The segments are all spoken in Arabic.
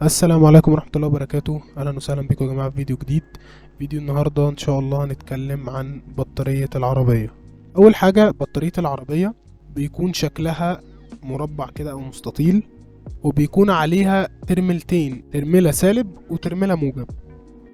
السلام عليكم ورحمة الله وبركاته. اهلا وسهلا بكم يا جماعة في فيديو جديد. فيديو النهاردة ان شاء الله هنتكلم عن بطارية العربية. اول حاجة بطارية العربية بيكون شكلها مربع كده او مستطيل، وبيكون عليها ترميلتين، ترميلة سالب وترميلة موجب.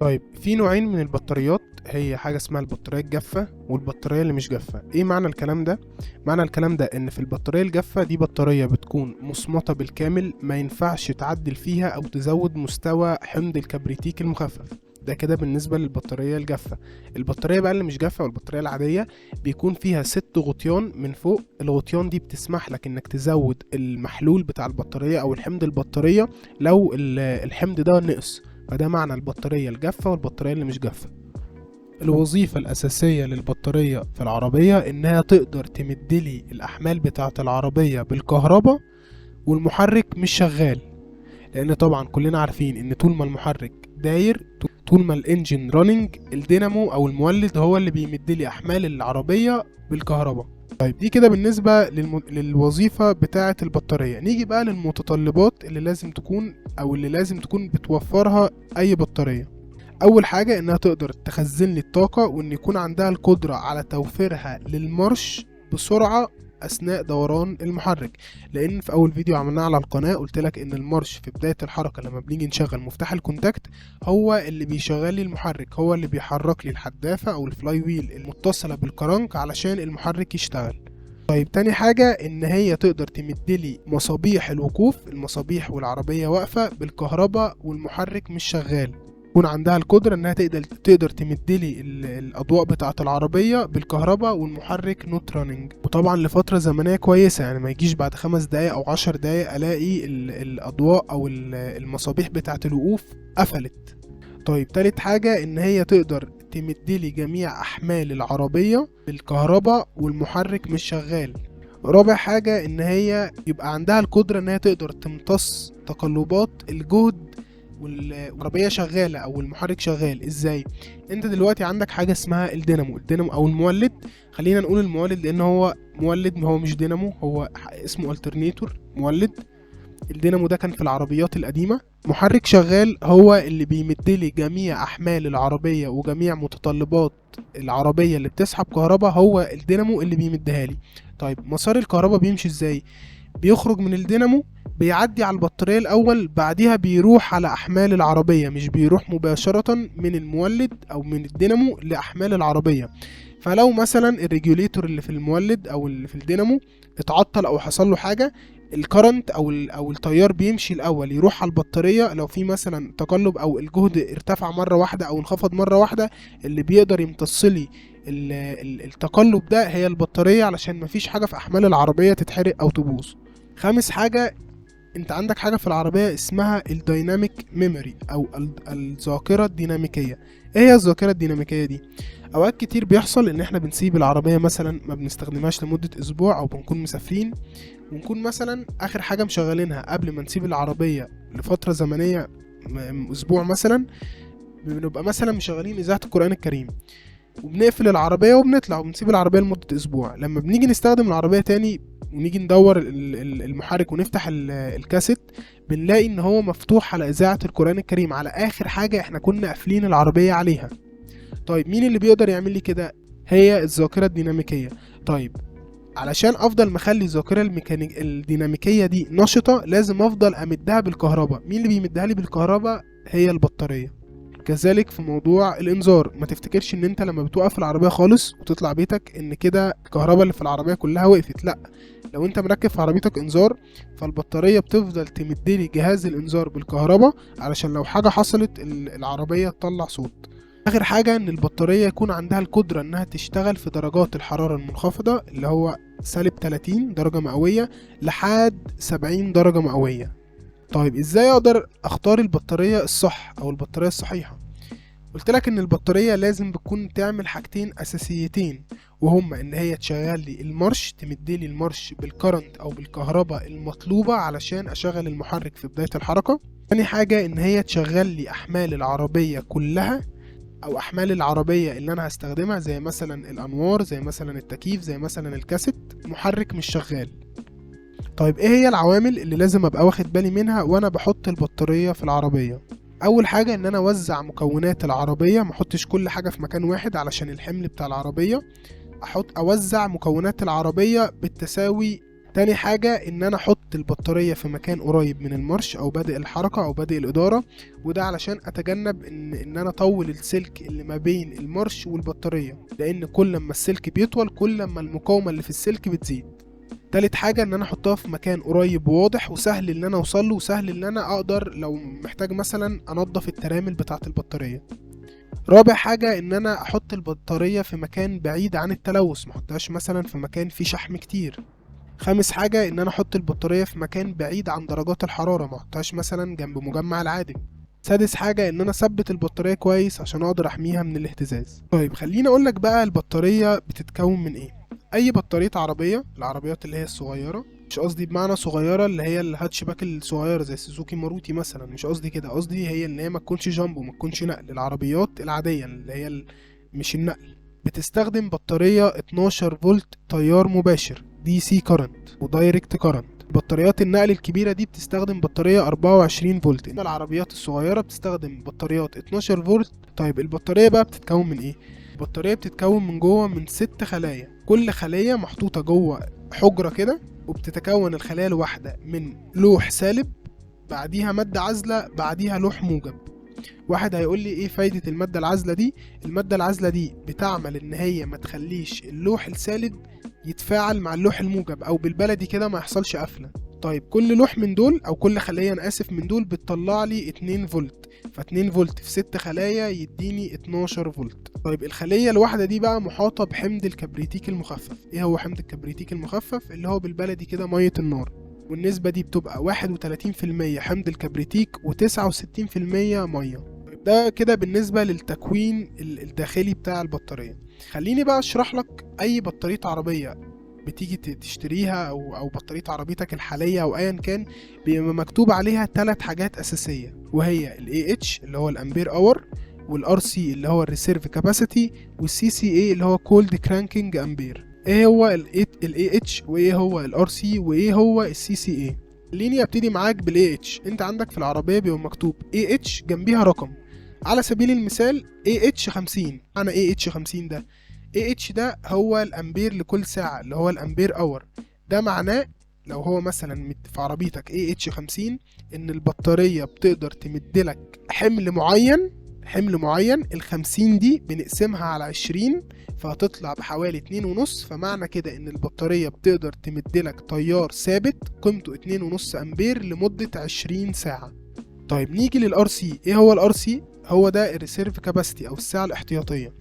طيب في نوعين من البطاريات، هي حاجة اسمها البطارية الجافة والبطارية اللي مش جافة. ايه معنى الكلام ده؟ معنى الكلام ده ان في البطارية الجافة دي بطارية بتكون مصمتة بالكامل، ما ينفعش تعدل فيها او تزود مستوى حمض الكبريتيك المخفف. ده كده بالنسبة للبطارية الجافة. البطارية بقى اللي مش جافة والبطارية العادية بيكون فيها 6 غطيان من فوق. الغطيان دي بتسمح لك انك تزود المحلول بتاع البطارية او الحمض البطارية لو الحمض ده نقص. فده معنى البطارية الجافة والبطارية اللي مش جافة. الوظيفة الأساسية للبطارية في العربية إنها تقدر تمدلي الأحمال بتاعة العربية بالكهرباء والمحرك مش شغال، لأن طبعا كلنا عارفين إن طول ما المحرك داير، طول ما الانجن راننج، الدينامو أو المولد هو اللي بيمدلي أحمال العربية بالكهرباء. طيب دي كده بالنسبة للوظيفة بتاعة البطارية. نيجي بقى للمتطلبات اللي لازم تكون أو اللي لازم تكون بتوفرها أي بطارية. أول حاجة إنها تقدر تخزن لي الطاقة، وإن يكون عندها القدرة على توفيرها للمارش بسرعة أثناء دوران المحرك. لأن في أول فيديو عملناه على القناة قلت لك إن المارش في بداية الحركة لما بنيجي نشغل مفتاح الكونتاكت هو اللي بيشغل لي المحرك، هو اللي بيحرك لي الحدافة أو الفلاي ويل المتصلة بالكرنك علشان المحرك يشتغل. طيب تاني حاجة إن هي تقدر تمدلي مصابيح الوقوف، المصابيح والعربية واقفة بالكهرباء والمحرك مش شغال. يكون عندها القدرة إنها تقدر تمدلي الأضواء بتاعة العربية بالكهرباء والمحرك نوت راننج، وطبعا لفترة زمنية كويسة. يعني ما يجيش بعد 5 دقايق أو 10 دقايق ألاقي الأضواء أو المصابيح بتاعة الوقوف قفلت. طيب تالت حاجة إن هي تقدر تمدلي جميع أحمال العربية بالكهرباء والمحرك مش شغال. رابع حاجة إن هي يبقى عندها القدرة إن هي تقدر تمتص تقلبات الجهد والعربية شغالة أو المحرك شغال. إزاي؟ أنت دلوقتي عندك حاجة اسمها الدينامو أو المولد. خلينا نقول المولد لأن هو مولد، هو مش دينامو، هو اسمه الترنيتور مولد. الدينامو ده كان في العربيات القديمة. محرك شغال هو اللي بيمدلي جميع أحمال العربية وجميع متطلبات العربية اللي بتسحب كهرباء، هو الدينامو اللي بيمدها لي. طيب مسار الكهرباء بيمشي ازاي؟ بيخرج من الدينامو، بيعدي على البطارية الأول، بعديها بيروح على أحمال العربية، مش بيروح مباشرة من المولد أو من الدينامو لأحمال العربية. فلو مثلا الريجوليتور اللي في المولد أو اللي في الدينامو اتعطل أو حصل له حاجة، الكرنت او التيار بيمشي الاول يروح على البطاريه. لو في مثلا تقلب او الجهد ارتفع مره واحده او انخفض مره واحده، اللي بيقدر يمتصلي التقلب ده هي البطاريه، علشان مفيش حاجه في احمال العربيه تتحرق او تبوظ. خامس حاجه، انت عندك حاجه في العربيه اسمها الدايناميك ميموري او الذاكره الديناميكيه. ايه هي الذاكره الديناميكيه دي؟ اوقات كتير بيحصل ان احنا بنسيب العربيه مثلا ما بنستخدمهاش لمده اسبوع، او بنكون مسافرين ونكون مثلا اخر حاجه مشغلينها قبل ما نسيب العربيه لفتره زمنيه، اسبوع مثلا. بنبقى مثلا مشغلين اذاعه القران الكريم، وبنقفل العربيه وبنطلع وبنسيب العربيه لمده اسبوع. لما بنيجي نستخدم العربيه تاني ونيجي ندور المحرك ونفتح الكاسيت، بنلاقي ان هو مفتوح على اذاعه القران الكريم، على اخر حاجه احنا كنا قافلين العربيه عليها. طيب مين اللي بيقدر يعمل لي كده؟ هي الذاكره الديناميكيه. طيب علشان افضل مخلي الذاكره الديناميكيه دي نشطه، لازم افضل امدها بالكهرباء. مين اللي بيمدها لي بالكهرباء؟ هي البطاريه. كذلك في موضوع الانذار، ما تفتكرش ان انت لما بتوقف العربيه خالص وتطلع بيتك ان كده الكهرباء اللي في العربيه كلها وقفت. لا، لو انت مركب في عربيتك انذار، فالبطاريه بتفضل تمدلي جهاز الانذار بالكهرباء علشان لو حاجه حصلت العربيه تطلع صوت. اخر حاجه ان البطاريه يكون عندها القدره انها تشتغل في درجات الحراره المنخفضه، اللي هو سالب 30 درجه مئويه لحد 70 درجه مئويه. طيب ازاي اقدر اختار البطاريه الصح او البطاريه الصحيحه؟ قلت لك ان البطاريه لازم بتكون تعمل حاجتين اساسيتين، وهما ان هي تشغل لي المارش، تمدلي المارش بالكرنت او بالكهرباء المطلوبه علشان اشغل المحرك في بدايه الحركه. تاني حاجه ان هي تشغل لي احمال العربيه كلها، او احمال العربيه اللي انا هستخدمها، زي مثلا الانوار، زي مثلا التكييف، زي مثلا الكاسيت، محرك مش شغال. طيب ايه هي العوامل اللي لازم ابقى واخد بالي منها وانا بحط البطارية في العربية؟ اول حاجة ان انا اوزع مكونات العربية، ما احطش كل حاجة في مكان واحد علشان الحمل بتاع العربية، اوزع مكونات العربية بالتساوي. تاني حاجة ان انا احط البطارية في مكان قريب من المارش او بادئ الحركة او بادئ الادارة، وده علشان اتجنب ان انا اطول السلك اللي ما بين المارش والبطارية، لان كل ما السلك بيطول كل ما المقاومة اللي في السلك بتزيد. تالت حاجة ان انا احطها في مكان قريب وواضح وسهل ان انا اوصله، وسهل ان انا اقدر لو محتاج مثلا انضف الترامل بتاعة البطارية. رابع حاجة ان انا احط البطارية في مكان بعيد عن التلوث، ما احطهاش مثلا في مكان فيه شحم كتير. خامس حاجة ان انا احط البطارية في مكان بعيد عن درجات الحرارة، ما احطهاش مثلا جنب مجمع العادم. سادس حاجة ان انا اثبت البطارية كويس عشان اقدر احميها من الاهتزاز. طيب خليني اقولك بقى البطارية بتتكون من ايه. اي بطارية عربية، العربيات اللي هي الصغيرة، مش قصدي بمعنى صغيرة اللي هي الهاتشباك الصغيرة زي سوزوكي ماروتي مثلا، مش قصدي كده، قصدي هي اللي هي ما تكونش جامبو، ما تكونش نقل. العربيات العادية اللي هي مش النقل، بتستخدم بطارية 12 فولت تيار مباشر دي سي كارنت ودايركت كارنت. بطاريات النقل الكبيرة دي بتستخدم بطارية 24 فولت، إنما العربيات الصغيرة بتستخدم بطاريات 12 فولت. طيب البطارية بقى بتتكون من ايه؟ البطارية بتتكون من جوه من 6 خلايا، كل خلية محطوطة جوه حجرة كده، وبتتكون الخلايا الواحدة من لوح سالب، بعديها مادة عازلة، بعديها لوح موجب. واحد هيقول لي ايه فايدة المادة العازلة دي؟ المادة العازلة دي بتعمل ان هي ما تخليش اللوح السالب يتفاعل مع اللوح الموجب، او بالبلدي كده ما يحصلش قفلة. طيب كل لوح من دول او كل خلية انا اسف من دول بتطلع لي 2 فولت، ف2 فولت في 6 خلايا يديني 12 فولت. طيب الخلية الواحدة دي بقى محاطة بحمض الكبريتيك المخفف. ايه هو حمض الكبريتيك المخفف؟ اللي هو بالبلدي كده مية النار، والنسبة دي بتبقى 31% حمض الكبريتيك و69% مية. ده كده بالنسبة للتكوين الداخلي بتاع البطارية. خليني بقى اشرح لك اي بطارية عربية بتيجي تشتريها او بطارية عربيتك الحالية او ايا كان، بيبقى مكتوب عليها 3 حاجات اساسية، وهي ال AH اللي هو الامبير اور، والار سي اللي هو الريسيرف كاباسيتي، والسي سي اي اللي هو كولد كرانكينج امبير. ايه هو ال AH وايه هو الار سي وايه هو السي سي اي؟ خليني ابتدي معاك بال AH. انت عندك في العربية بيبقى مكتوب AH جنبيها رقم، على سبيل المثال AH 50. أنا AH 50 ده، AH ده هو الأمبير لكل ساعة، اللي هو الأمبير أور. ده معناه لو هو مثلا في عربيتك AH 50 إن البطارية بتقدر تمدلك حمل معين. ال50 دي بنقسمها على 20 فهتطلع بحوالي 2.5، فمعنى كده إن البطارية بتقدر تمدلك تيار ثابت قيمته 2.5 أمبير لمدة 20 ساعة. طيب نيجي للار سي. ايه هو الار سي؟ هو ده الريسيرف كاباسيتي او السعه الاحتياطيه،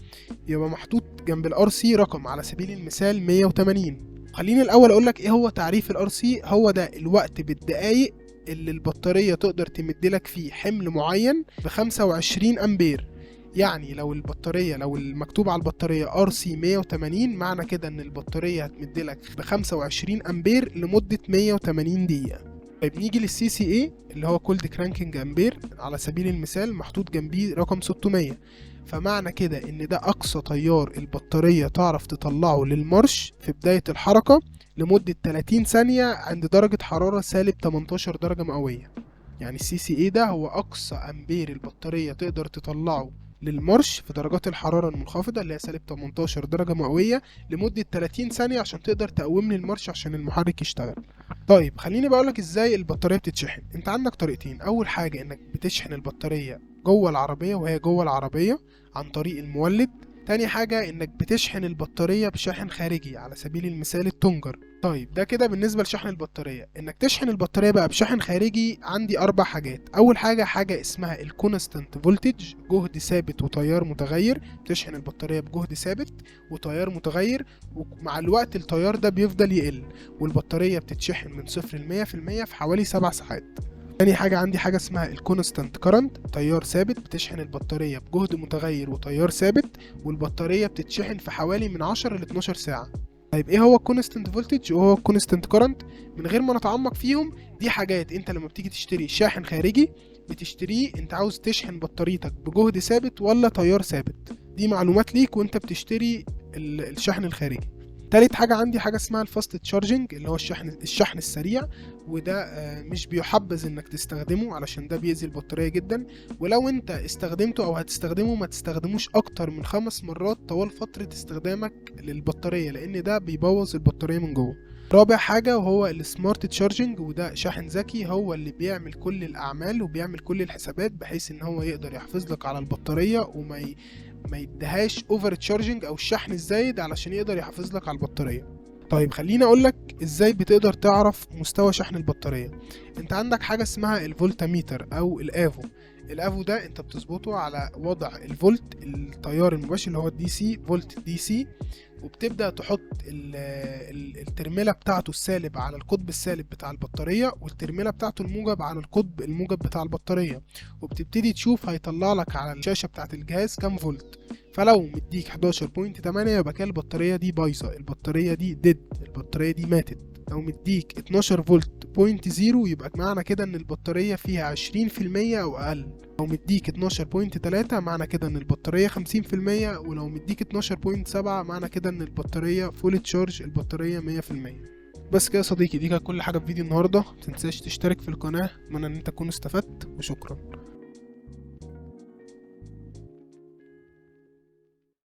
يبقى محطوط جنب الار سي رقم، على سبيل المثال 180. خليني الاول اقول لك ايه هو تعريف الار سي. هو ده الوقت بالدقايق اللي البطاريه تقدر تمدلك فيه حمل معين ب 25 امبير. يعني لو المكتوب على البطاريه ار سي 180، معنى كده ان البطاريه هتمدلك ب 25 امبير لمده 180 دقيقه. طيب نيجي للسي سي اي اللي هو كولد كرانكينج امبير، على سبيل المثال محطوط جنبيه رقم 600، فمعنى كده ان ده اقصى تيار البطارية تعرف تطلعه للمارش في بداية الحركة لمدة 30 ثانية عند درجة حرارة سالب 18 درجة مئوية. يعني السي سي اي ده هو اقصى امبير البطارية تقدر تطلعه للمارش في درجات الحرارة المنخفضة اللي هي سالب 18 درجة مئوية لمدة 30 ثانية عشان تقدر تقوم لي المارش عشان المحرك يشتغل. طيب خليني بقولك ازاي البطارية بتتشحن. انت عندك طريقتين. اول حاجة انك بتشحن البطارية جوه العربية وهي جوه العربية عن طريق المولد. تاني حاجة انك بتشحن البطارية بشاحن خارجي، على سبيل المثال التونجر. طيب ده كده بالنسبة لشحن البطارية. انك تشحن البطارية بقى بشاحن خارجي عندي 4 حاجات. اول حاجة اسمها الكونستانت فولتج، جهد ثابت وتيار متغير. بتشحن البطارية بجهد ثابت وتيار متغير، ومع الوقت التيار ده بيفضل يقل، والبطارية بتتشحن من 0 ل 100% في حوالي 7 ساعات. تاني حاجة عندي حاجة اسمها الكونستانت كارنت، تيار ثابت. بتشحن البطارية بجهد متغير وتيار ثابت، والبطارية بتتشحن في حوالي من 10 ل 12 ساعة. طيب ايه هو الكونستانت فولتج وهو الكونستانت كارنت؟ من غير ما نتعمق فيهم، دي حاجات انت لما بتيجي تشتري شاحن خارجي بتشتريه انت عاوز تشحن بطاريتك بجهد ثابت ولا تيار ثابت. دي معلومات ليك وانت بتشتري الشحن الخارجي. تالت حاجة عندي حاجة اسمها الفاست تشارجنج، اللي هو الشحن السريع، وده مش بيحبذ انك تستخدمه علشان ده بيأذي البطارية جدا، ولو انت استخدمته او هتستخدمه ما تستخدموش اكتر من 5 مرات طوال فترة استخدامك للبطارية، لان ده بيبوظ البطارية من جوه. رابع حاجة وهو السمارت تشارجنج، وده شاحن ذكي هو اللي بيعمل كل الأعمال وبيعمل كل الحسابات بحيث إن هو يقدر يحافظ لك على البطارية ما يديهاش اوفر تشارجنج أو الشحن الزايد علشان يقدر يحافظ لك على البطارية. طيب خليني أقولك إزاي بتقدر تعرف مستوى شحن البطارية. أنت عندك حاجة اسمها الفولتاميتر أو الآفو. الآفو ده أنت بتظبطه على وضع الفولت، التيار المباشر اللي هو الدي سي، فولت دي سي، وبتبدأ تحط الترميلة بتاعته السالب على القطب السالب بتاع البطارية، والترميلة بتاعته الموجب على القطب الموجب بتاع البطارية، وبتبتدي تشوف هيطلع لك على الشاشة بتاعت الجهاز كام فولت. فلو مديك 11.8 يبقى كده البطارية دي بايظة، البطارية دي ديد، البطارية دي ماتت. لو مديك 12 فولت بوينت زيرو يبقى معنى كده ان البطارية فيها 20% او اقل. لو مديك 12.3 معنى كده ان البطارية 50%، ولو مديك 12.7 معنى كده ان البطارية فول تشارج، البطارية 100%. بس كده يا صديقي، دي كانت كل حاجة في فيديو النهاردة. متنساش تشترك في القناة. اتمنى ان انت تكون استفدت، وشكرا.